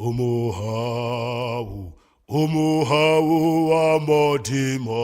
umuhawu amodimo.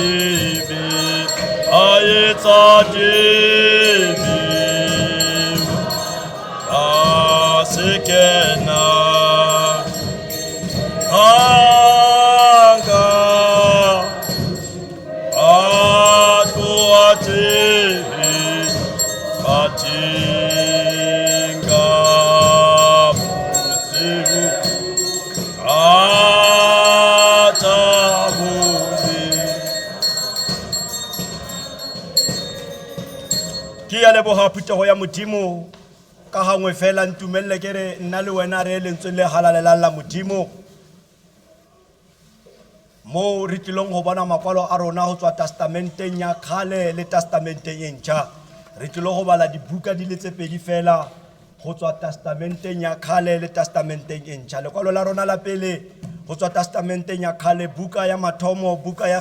Baby. Putego ya modimo ka gangwe fela ntumelle ke re nna le wena re lentswe le halalelang la modimo mo re tlilong go bona makwalo a rona go tswa testamenteng ya kgale le testamenteng e ntšha re tlile go bala dibuka di le tse pedi fela go tswa testamenteng ya kgale le testamenteng e ntšha lekwalo la rona la pele go tswa testamenteng ya kgale buka ya mathomo buka ya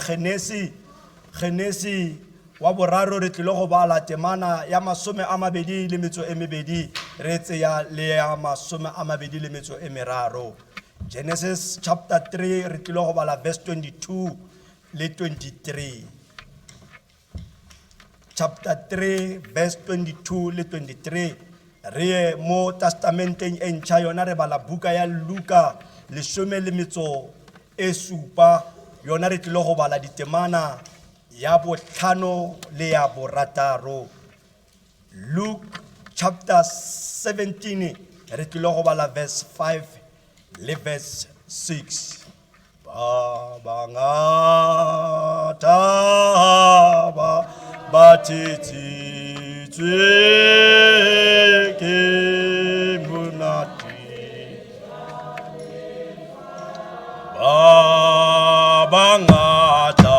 Genesi wa boraro re tlile go bala temana ya 22 re tseya le ya 23 Genesis chapter 3 re tlile go bala verse 22 le 23 chapter 3 verse 22 le 23 re mo testamenteng e ntšha yona re bala buka ya Luka 17 yona re tlile go bala ditemana ya botlhano le ya borataro Luke chapter 17 re tlile go bala verse 5 le verse 6 ba tshitsitswe ke monate bangata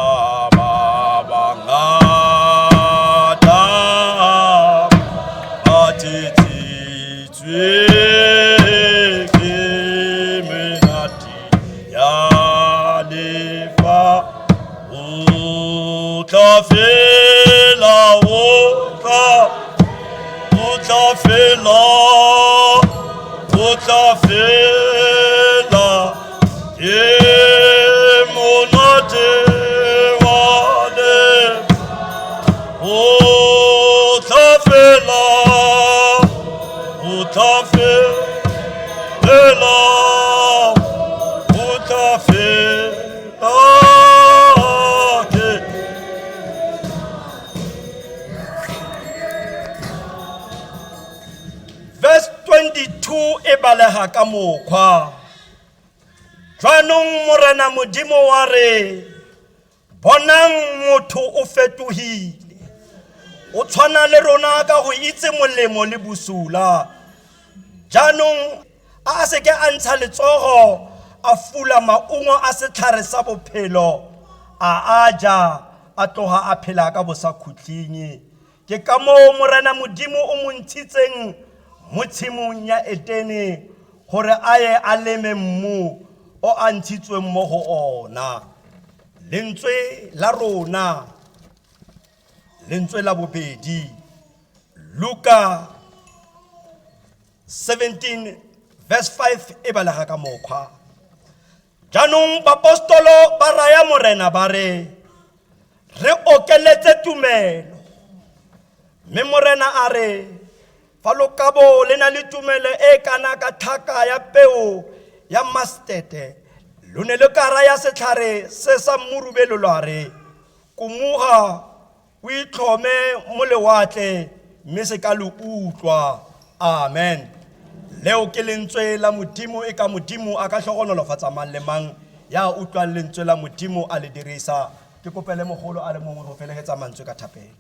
Verse 22 e baleha ka mokgwa jwanong morena modimo wa re bonang motho o fetogile o tshwana le rona ka go itse molemo le busula janong a se ke a ntsha letsogo a fula maungo a setlhare sa bophelo a aja a tloga a phela ka bosa khutlinye ke ka moo morena modimo o montshitseng mo tshimong ya Etene gore a ye a leme mmu o a ntshitsweng mo go ona lentswe la rona lentswe la bobedi Luka 17 verse 5 e balega ka mokgwa janong bapostolo ba raya morena ba re okeletse tumelo mme morena a re fa lokabo le na le tumelo e kana ka thaka ya peo ya mastete lone le kara ya setlhare se sa mmurubelelwa re kumuga o itlhome mo lewatle mme se ka le utlwa amen leo ke lentswe la modimo e ka modimo a ka hlogonolofatsa mang le mang ya utlwang lentswe la modimo a le dirisa ke kopele mogolo a le mongwe go felegetsa mantswe ka thapelo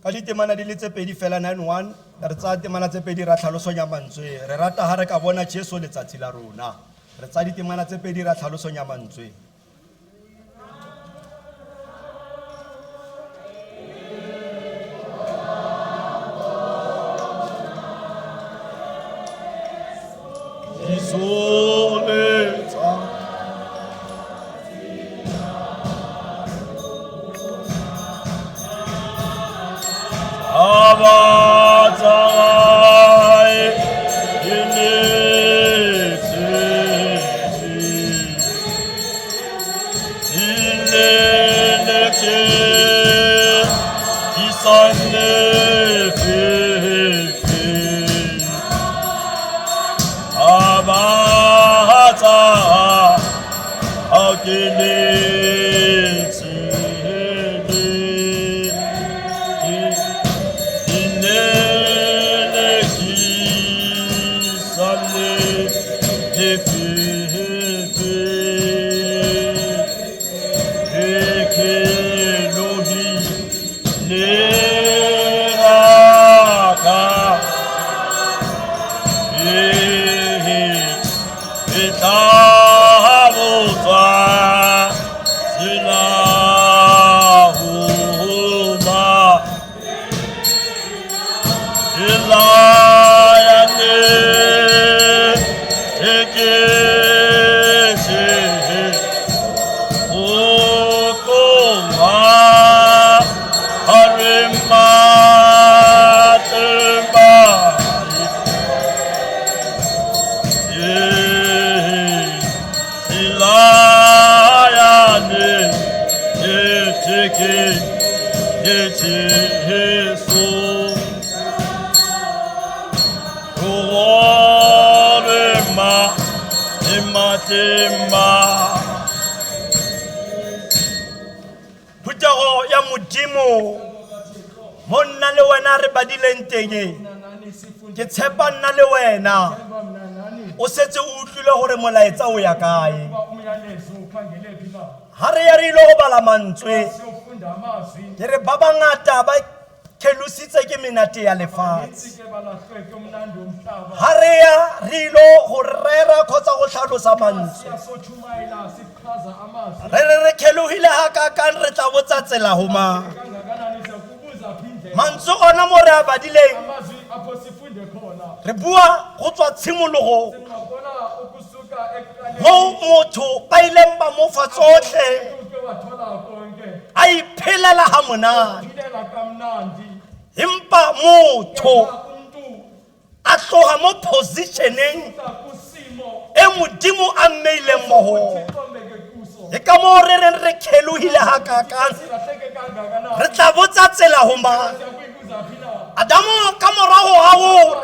Ka ditemana di le tse pedi fela 91 re tsa temana tse pedi ra tlhalosonya mantswe re rata ha re ka bona Jesu letsatsi la rona re tsa ditemana tse pedi ra tlhalosonya mantswe Putego ya modimo monna le wena re badileng teng ke tshepa nna le wena o setse o utlwile hore molaetsa o ya kae ha re ya re ile go bala mantswe ke re ba bangata ba khelusitse ke menate ya lefatshe ha re ya re ile go rera kgotsa go tlhalosa mantswe re khelohile ha kakang re tla botsa tsela ho mang mantswe ona mo re a badileng re bua go tswa tshimologo mo motho ba ileng ba mo fa tsohle a iphelela ha monate empa motho a tloga mo positioneng e modimo a mmeileng mo ho e ka mo re reng re khelohile ha kakang re tla botsa tsela ho mang Adamo ka morago ga gore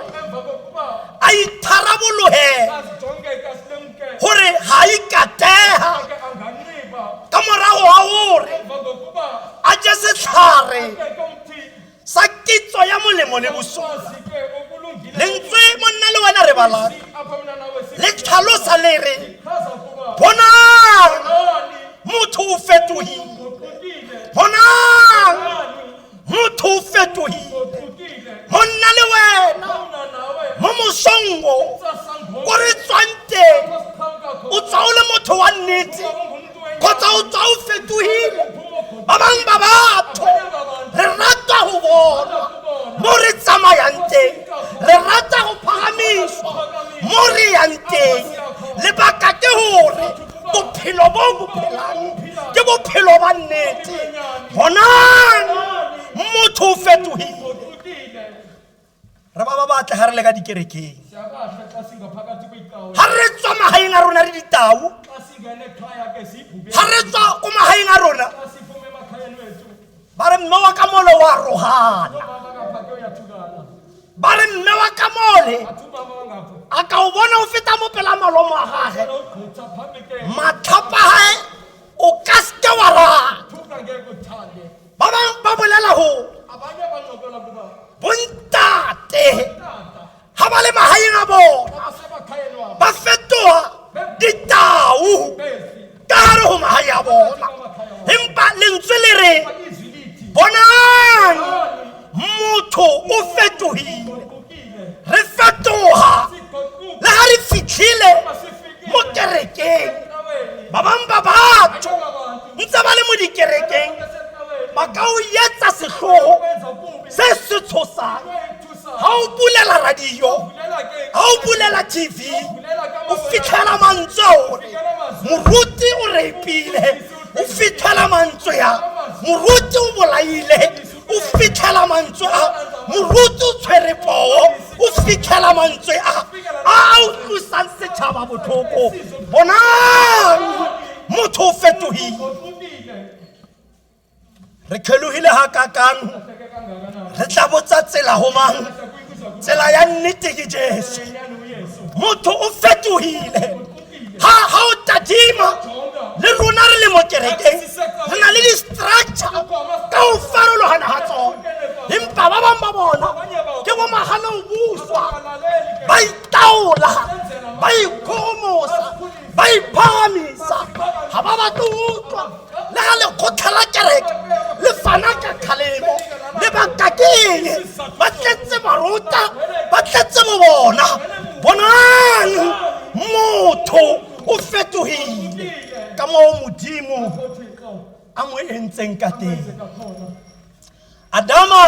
a itharabolohe gore ga ikateha ka morago ga gore a je setlhare sa kitso ya molemo le bosula lentswe monna le wena re balang le tlhalosa le re fetohile bonang motho o fetohile monna le wena mo mosongo o re tswang teng o tswa o le motho wa nnete kgotsa o tswa o fetohile ba bang ba batho re rata go bona mo re tsamayang teng re rata go phagamiswa mo re yang teng lebaka ke gore bophelo bo bo phelang ke bophelo ba nnete bonang motho o fetohile re ba batle ga re le ka dikerekeng ga re tswa magaeng a rona re ditau ga re tswa ko magaeng a rona ba re mme wa ka mole wa rogana ba re mme wa ka mole a ka o bona o feta mo pela malomo a gage matlhapa gae o ka seke wa rata ba bang ba bolela go bontate ga ba le magaeng a bona ba fetoga ditau ka gare go magae a bona empa lentswe le re bonang motho o fetohile re fetoga le ga re fitlhile mo kerekeng ba bang ba batho ntse ba le mo dikerekeng ba ka o etsa setlhogo se se tshosang ga o bulela radio ga o bulela tv o fitlhela mantswe ore moruti o repile o fitlhela mantswe ya moruti o bolaile o fitlhela mantswe a moruti o tshwere poo o fitlhela mantswe a utlwisang setšhaba botlhoko bonang motho o fetohile re kgelohile ga kakang re tla botsa tsela go mang tsela ya nnete ke Jesu motho o fetohile ha o tadima le rona re le mo kerekeng re na le di-structure ka o farologana ga tsona empa ba bang ba bona ke bo magana o buswa ba itaola ba ikgogomosa ba iphagamisa ga ba batlo utlwa le ga lekgotla la kereke le fana ka kgalemo le bakakeng ba tletse baruta ba tletse bo bona bonang motho o fetohile ka moo modimo a mo entseng ka teng adama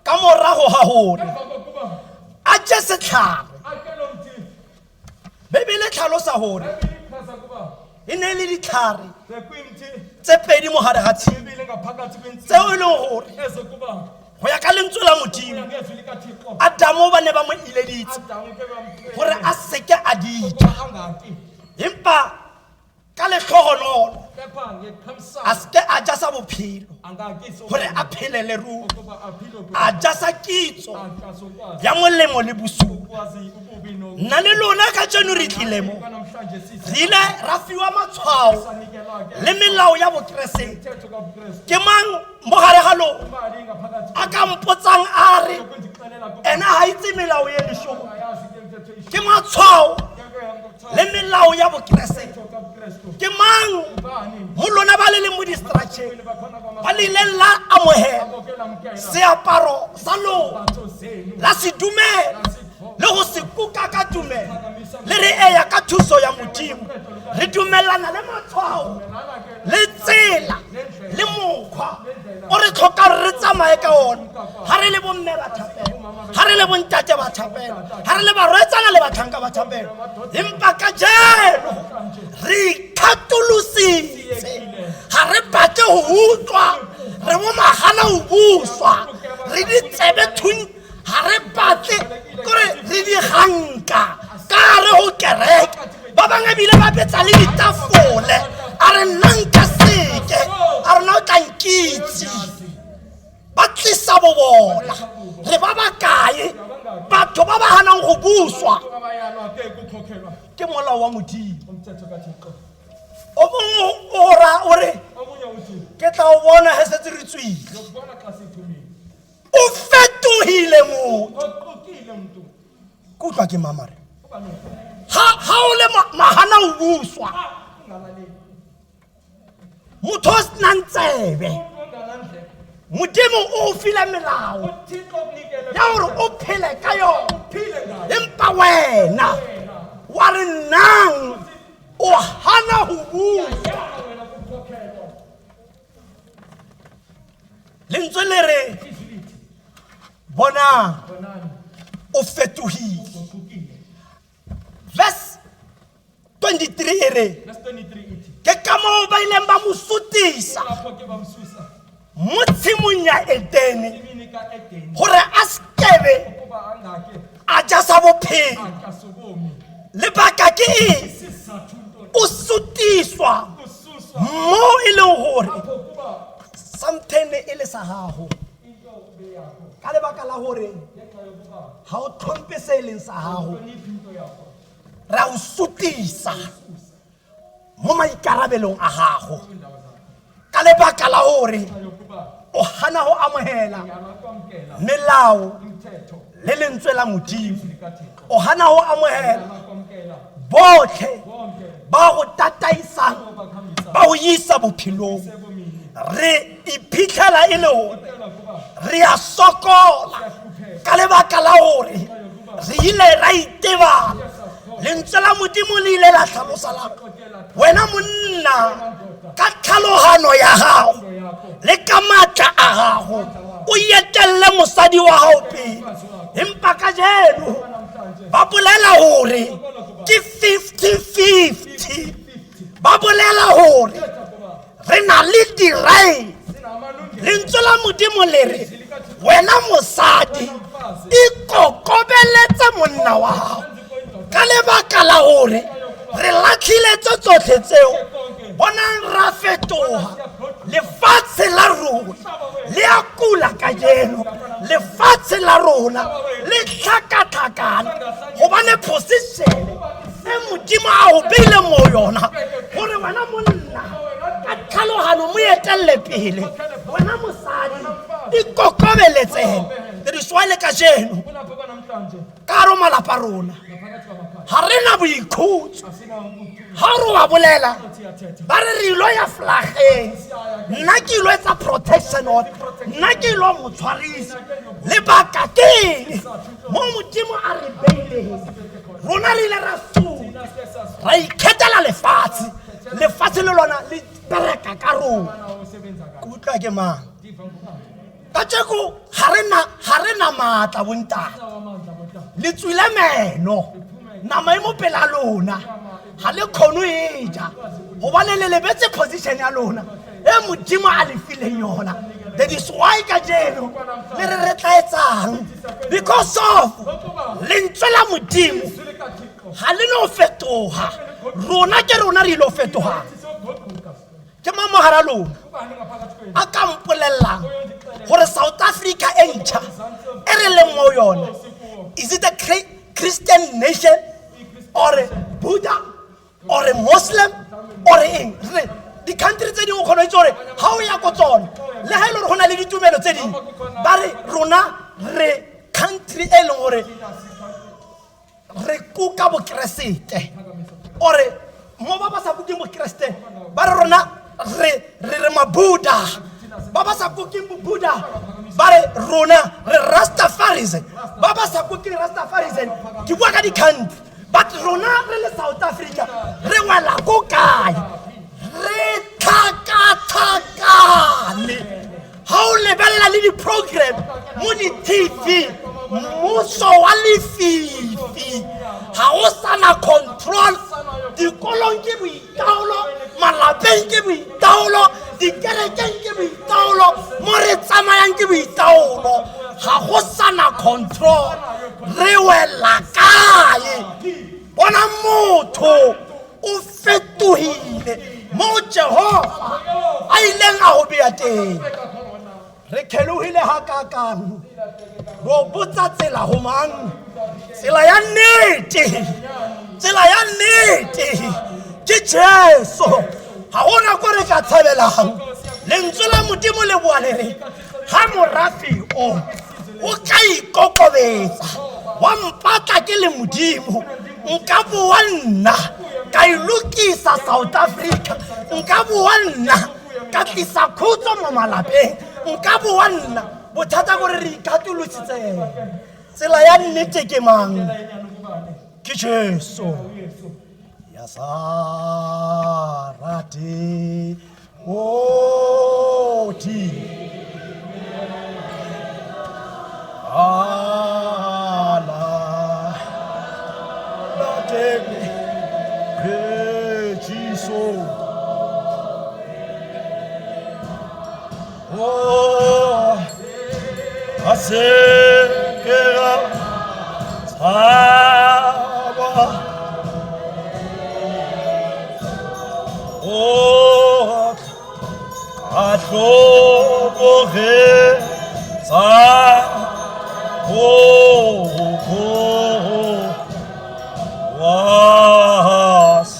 ka morago ga gore a je setlhare bebele tlhalosa gore e ne le ditlhare tse pedi mo gare ga tshimo tseo e leng gore go ya ka lentswe la modimo adamo ba ne ba mo ileditse gore a seke a dija empa ka letlhogonolo a seke a ja sa bophelo gore a phelele ruri a ja sa kitso ya molemo le bosupa nna le lona ka jeno re tlile mo re ile ra fiwa matshwao le melao ya bokeresete ke mang mo gare ga lona a ka mpotsang a re ena ga itse melao ye leshogo ke matshwao le melao ya bokeresete ke mang mo lona ba le leng mo distraction ba le ileng la amohela seaparo sa lona la sedumela le go se kuka ka dumela le re eya ka thuso ya modimo re dumelana le matshwao le tsela le mokgwa o re tlhoka re tsamaye ka ona ga re le bomme ba thapela ga re le bontate ba thapela ga re le barwetsana le batlhanka ba thapela empa ka jeno re ikgatolositse ga re batle go utlwa re mo magana o buswa re ditsebe thun ga re batle kore re di ganka ka re go kereke ba bangwe bile ba betsa le ditafole a re nna nka seke a re na o tla nkitse ba tlisa bobola re ba bakae batho ba ba ganang go buswa ke molao wa modimo o mongwe o ra o re ke tla o bona ge setse re tswile o fetohile motho kutlwa ke mamare ha o le magana o buswa motho o senang tsebe modimo o file melao ya gore o phele ka yona empa wena wa re nang o hana ho bua lentswe le re Bonang o fetohile. Verse 23 e re ke ka moo ba ileng ba mo sutisa mo tshimong ya Edene gore a skebe a ja sa bophelo. Lebaka ke eng? O sutiswa mo e leng gore something e le sa gago ka lebaka la gore ha o tlhompe se e leng sa gago ra o sutisa mo maikarabelong a gago ka lebaka la gore o hana go amohela melao le lentswe la Modimo, o hana go amohela botlhe ba go tataisang ba go isa bophelong. Re iphitlhela e le gore re a sokola ka lebaka la gore re ile ra itebala lentswe la Modimo le ile la tlhalosa la wena monna ka tlhalohano ya gago le ka matla a gago o etelle mosadi wa gago pele, empa ka jeno ba bolela gore ke 50-50. Ba bolela gore re na le dirai. Lentswe la Modimo le re wena mosadi ikokobeletse monna wa gago ka lebaka la gore re latlhile tsotlhe tseo. Bonang ra fetoga lefatshe la rona le a kula ka jeno, lefatshe la rona le tlhakatlhakana gobane position e Modimo a o beile mo yona gore wena monna ka tlhalohano mo etelle pele, wena mosadi ikokobeletseng. Re swale ka jeno ka ro malapa rona ha re na boikhutso. Ha re wa bolela ba re ilo ya flageng, nna ke ilo etsa protection nna ke ilo mo tshwarisa lebaka ke mo Modimo a re beile rona re ile ra suna ra ikgethela lefatshe le lona le bereka ka rona. Ke utlwa ke mang ka tseko ha re na matla bontata le tswile meno nama e mo pela lona ha le khono eja gobane le lebetse position ya lona e Modimo a le fileng yona. That is why ka jeno le re tla etsang because of lentswe la Modimo ha le no fetoga, rona ke rona re ilo fetoga. Ke mamogara lona a ka mpolellang gore South Africa e ntšha e re leng mo yona, is it a Christian nation or a Buddha or a Muslim or a di country tse dingwe kgona itse gore ga o ya ko tsone le ga e le gore go na le ditumelo tse dingwe ba re rona re country e leng gore re kuka bokeresete ore mo ba ba sa kuking bokeresete ba re rona re mabuddha, ba ba sa kuking bobuddha ba re rona re rastafarism, ba ba sa kuking rastafarism ke bua ka di country. But rona re le South Africa re wela ko kae? Re thakathakane. Ha o lebella le di program mo di TV mmuso wa lefifi ha o sana control. Dikolong ke boitaolo, malapeng ke boitaolo, dikerekeng ke boitaolo, mo re tsamayang ke boitaolo, ha go sana control. Re wela kae? Bona motho o fetohile mo Jehova a ileng a ho bea teng. Re khelohile hakakang go botsa tsela ho mang? Tsela ya nnete ke Jesu. Ha ona go re ka tshebelang lentswe la Modimo le bua le re ha morafi o ka ikokobetsa wa mpatla ke le Modimo nka bua nna ka ilukisa South Africa, nka bua nna ka tlisa khutso mo malapeng nka boa nna bothata gore re ikatolositse tsela ya nnete ke mang ke Jesu ya sarati oti ala latele Jesu oh asekera tsaba oh atloboge tsa was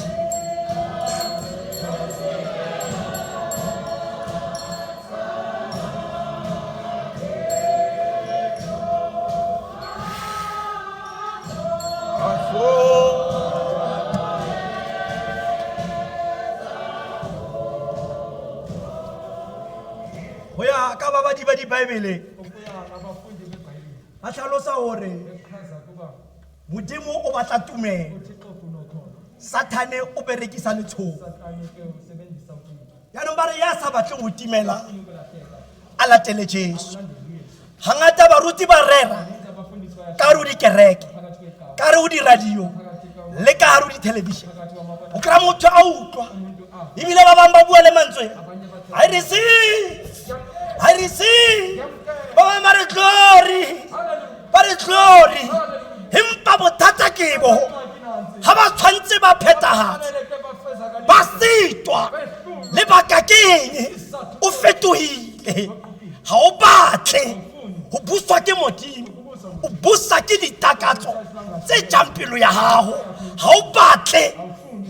Hoya ka ba di Bible a tlhalosa hore modimo o batla tumelo Sathane o berekisa letshogo yaanong ba re ya sa batleng go timela a latele Jesu hangata baruti ba rera ka re o dikereke ka re o di-radio le ka re o di-television o kry-a motho a utlwa ebile ba bangwe ba bua le mantswe I receive ba bangwe ba re glory empa bothata ke bo ha ba tshwantse ba phetahatse ba sitwa lebaka ke eng o fetohile ha o batle ho buswa ke modimo o busa ke ditakatso tse jang pelo ya gago ha o batle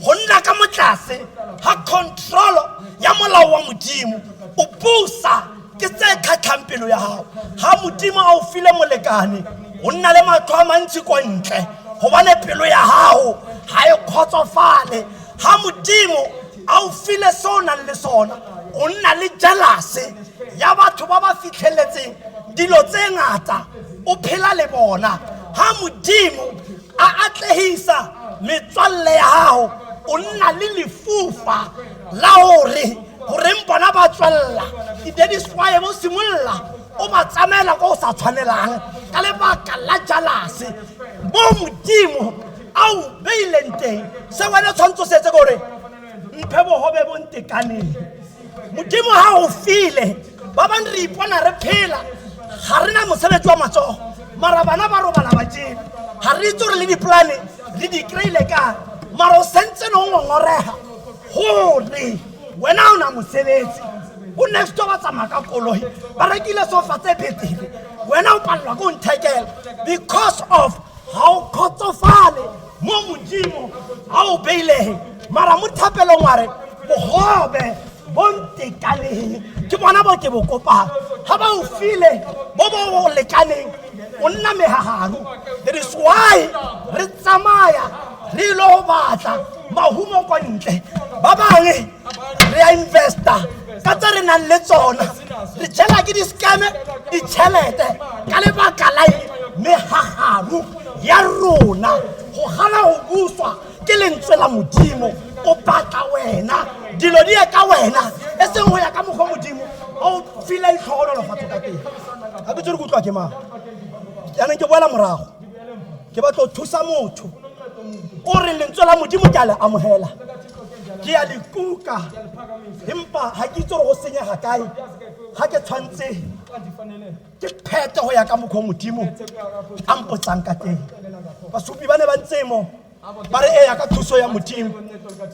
go nna ka motlase ha control ya molao wa modimo o busa ke tse khatlhang pelo ya gago ha modimo a o file molekane o nna le matho a mantsi ko ntle gobane pelo ya gago ha e kgotsofale ha modimo a o file se o nang le sona o nna le jealous ya batho ba ba fitlheletseng dilo tse ngata o phela le bona ha modimo a atlehisa metswalle ya gago o nna le lefufa la gore bona ba tswalla that is why mo simolla o ba tsamela go sa tshwanelang ka lebaka la jealous mo modimo a o beilenteng se wena tshwantse setse gore mphe bohobe bo ntekaneng modimo ha o file ba bang re ipona re phela ga rena mosebetsi wa matsogo mara bana ba robala ba jele ga re itse gore le diplane le di-kreile ka mara o sentse no ngongorega gore wena o na mosebetsi o next to ba tsamaya ka koloi ba rekile sofa tse betere wena o palelwa ko nthekela because of how kgotsofale mo modimo a o beilege mara mo thapelong wa re bogobe bo ntekaneng ke bona bo ke bo kopang ga ba o file bo bo lekaneng o nna megagaru that is why re tsamaya re lo batla mahumo ko ntle ba bangwe re a investa ka tse re nang le tsona re tšhela ke di-scame ditšhelete ka lebaka la megagaru ya rona go gana go buswa ke lentswe la modimo o batla wena dilo di ya ka wena e seng go ya ka mokgwa modimo o file itlhogololo fatho ka teng ga ke tse re kutlwa ke mang yaanong ke boela morago ke batla go thusa motho o re lentswe la modimo ke a le amogela ke a le kuka empa ga ke itse gore go senyega kae ga ke tshwantse ke phete go ya ka mokgwa modimo a mpotsang ka teng basupi ba ne ba ntse mo ba re ya ka thuso ya modimo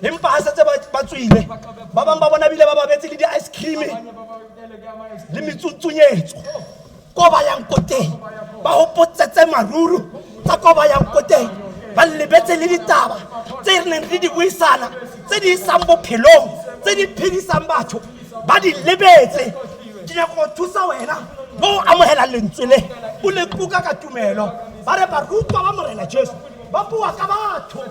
empa ga setse ba tswile ba bangwe ba bona bile ba ba betse le di-ice cream le metsuntsunyetso ko ba yang ko teng ba gopotsetse maruru tsa ko ba yang ko teng ba lebetse le ditaba tse re neng re di buisana tse di isang bophelong tse di phedisang batho ba di lebetse ke nyaka go thusa wena mo o amogela lentswe le o le kuka ka tumelo ba re barutwa ba morena Jesu ba bua ka batho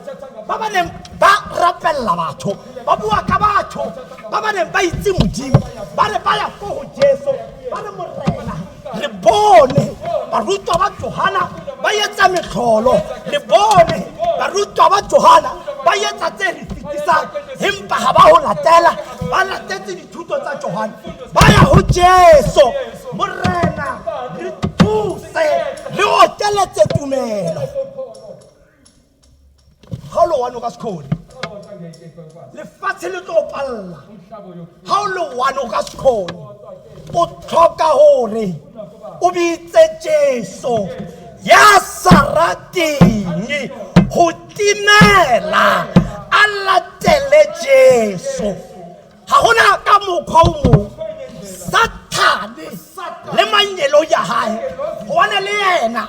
ba ba neng ba rapella batho ba bua ka batho ba ba neng ba itse Modimo ba re ba ya ko ho Jesu ba re morena re bone barutwa ba Johana ba etsa metlholo re bone barutwa ba Johana ba etsa tse re fitisang empa ha ba ho latela ba latetse dithuto tsa Johana ba ya ho Jesu morena re thuse re oteletse tumelo ha lo wana ka sekhone lefatshe le tlo palla ha lo wana ka sekhone o tlhoka hore o bitse Jesu ya sarateng ho timela a latele Jesu ha hona ka mokgwa o mong Sathane le manyelo ya hae ho wana le yena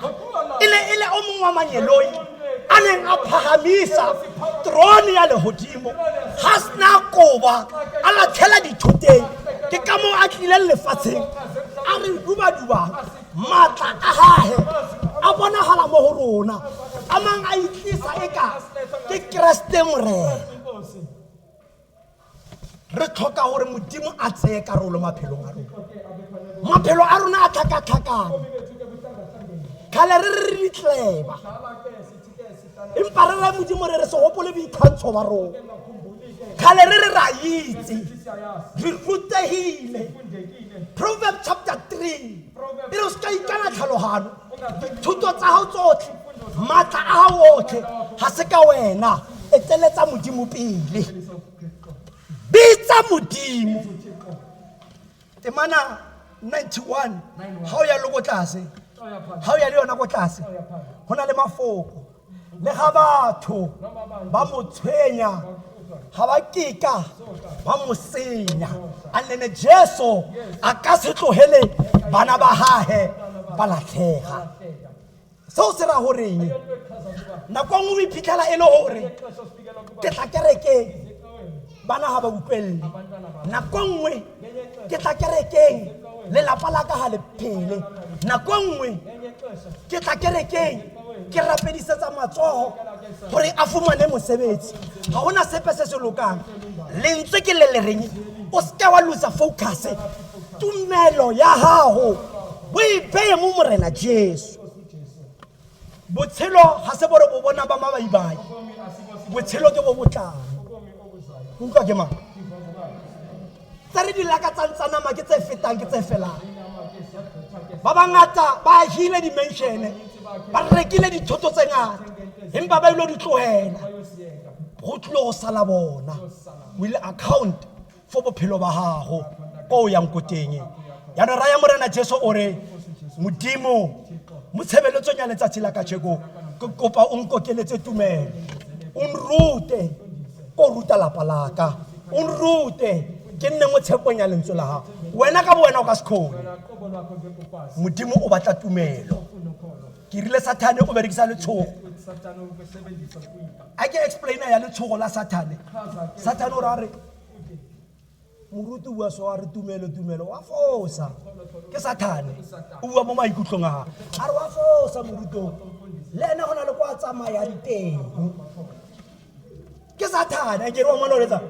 ile o mongwe wa manyeloi a neng a phahamisa trone ya lehodimo ha sna koba a latlhela dithoteng ke ka moo a tlileng lefatsheng a re duba matla a hae a bonahala mo ho rona a mang a itlisa eka ke Kriste morena re tlhoka hore Modimo a tseye karolo maphelong a rona maphelo a rona a tlhakatlhakane kale re Letlhaba empa re la Modimo re se hopole boikgantsho ba rona kale re ra itse re rutehile Proverbs chapter 3 e re ska ikana tlhalohano thuto tsa hao tsotlhe matla a hao otlhe ha se ka wena eteletsa Modimo pele bitsa Modimo temana 91 ha o ya le go tlase ha o ya le yona go tlase hona le mafoko le ga batho ba mo tshwenya ga ba kika ba mo senya a nne Jesu a ka se tlogele bana ba hahe ba latlhega so se ra horeng nako nngwe o iphitlhela e le hore ke tla kerekeng bana ha ba utlwelle nako nngwe ke tla kerekeng lelapa la ka ha le phele nako nngwe ke tla kerekeng ke rapedisetsa matsoho hore a fumane mosebetsi ha hona sepe se se lokang lentswe ke le reng o ska wa lose focus tumelo ya hao o ipeye mo morena Jesu botshelo ha se bore bo bona ba mabaibai botshelo ke bo botlana utlwa ke mang tsare di laka tsantsana ma ke tse fetang ke tse felang ba bangata ba hile dimension ba rekile dithoto tse ngata empa ba ilo di tlohela go tlo sala bona will account for bophelo ba gago ko yang ko teng ya no raya morena Jesu ore Modimo motshebeletso nya letsatsi la ka tsheko ke kopa o nkokeletse tumelo o nrute ko ruta la palaka o nrute ke nne mo tshepong ya lentswe la gago wena ka wena o ka sekhone Modimo o batla tumelo ke rile Sathane o berekisa letshogo a ke explainer ya letshogo la Sathane o ra re moruti wa so a re tumelo wa fosa ke Sathane o bua mo maikutlong a re wa fosa moruto le ena gona le kwa tsamaya diteng ke Sathane ke re wa monoletsa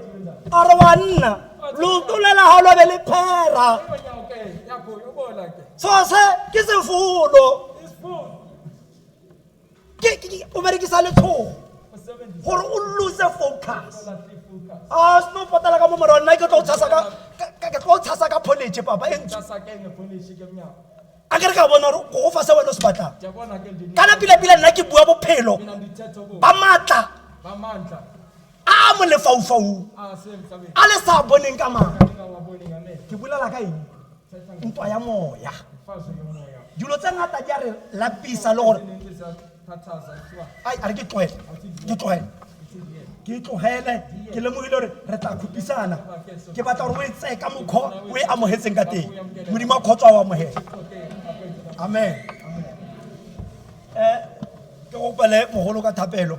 a re wa nna lutulela ha lo be le phera so se ke sefulo o berekisa letshogo gore o lose focus a sno patala ka mo mora nna ke tlo tshasa ka college papa a ke re ka bona gore go fa se wena se batla kana pila nna ke bua bophelo ba matla a mo le faufau a le sa boneng ka mang ke bulela ka eng ntwa ya moya dilo tse ngata di a re lapisa le gore ai a re ke tlogele ke lemogile gore re tla khupisana ke batla gore o e tseye ka mokgwa o e amogetseng ka teng Modimo a kgotswa o amogela amen ke gopele mogolo ka thapelo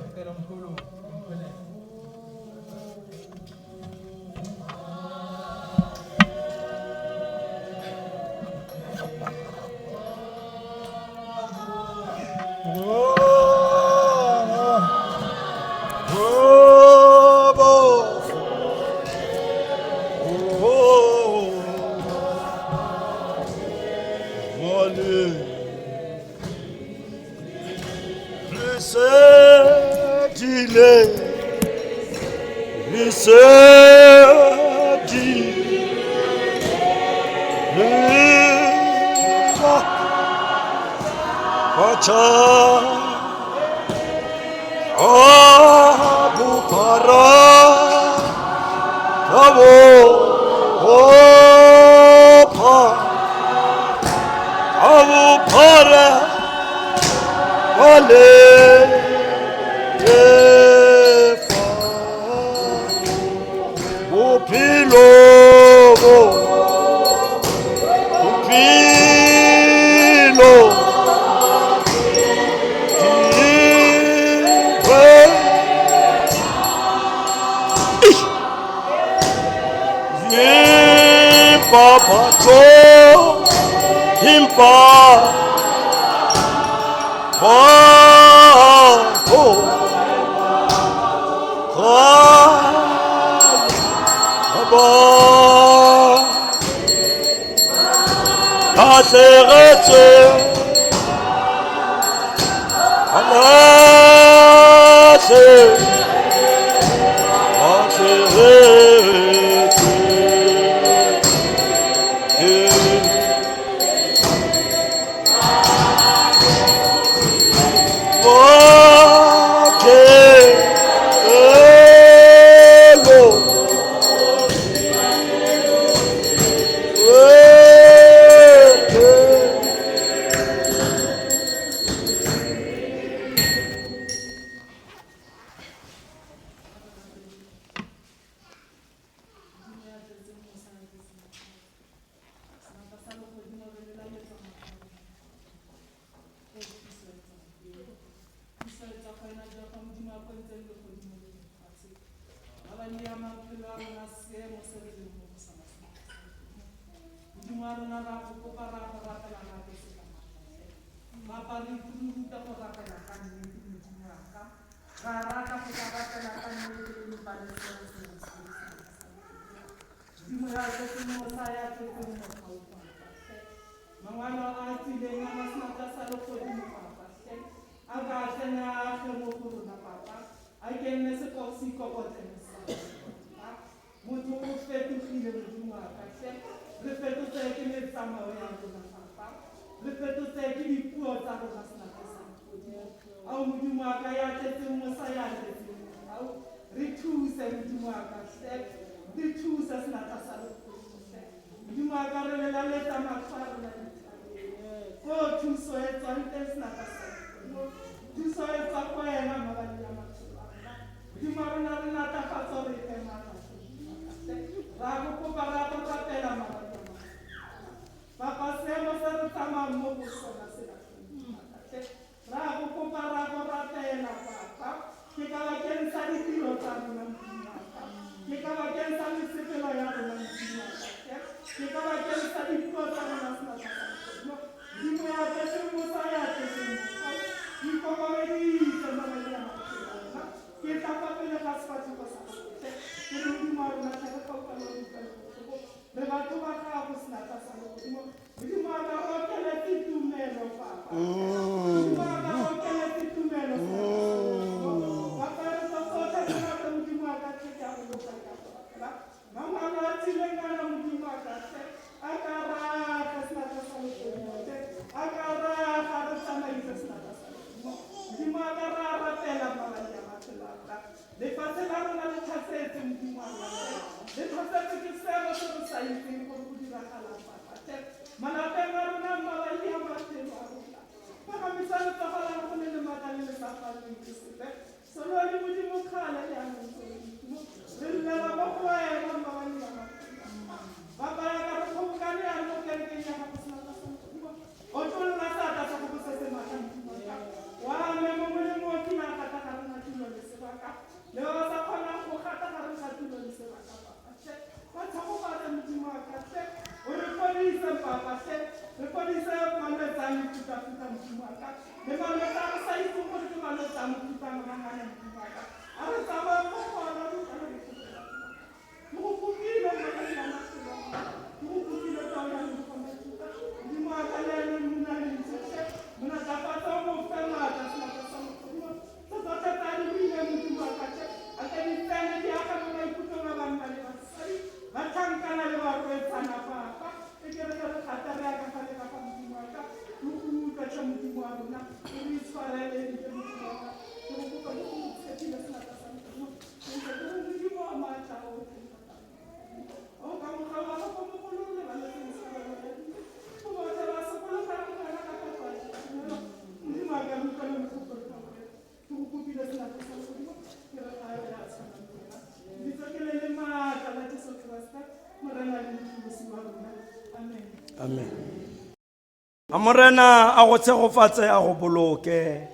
Amorena a go tshegofatse a go boloke.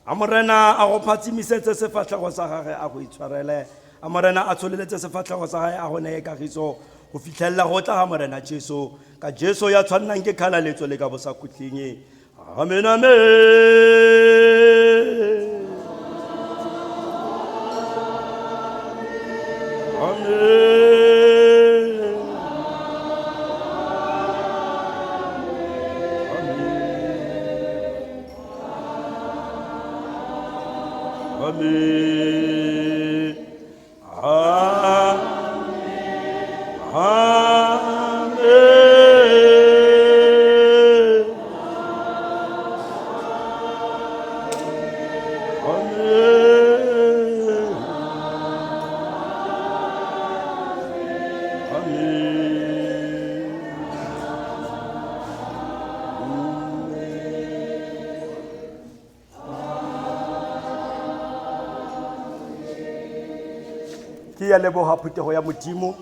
Amorena a go phatsimisetse sefatlhego sa gage a go itshwarele. Amorena a tsholeletse sefatlhego sa gage a go neye kagiso go fitlhelela go tla ga Morena Jesu ka Jesu ya tshwannang ke kgalaletso le ka bo sa khutleng. Amen, amen. Amen. Amen. Ke ya leboga phutego ya Modimo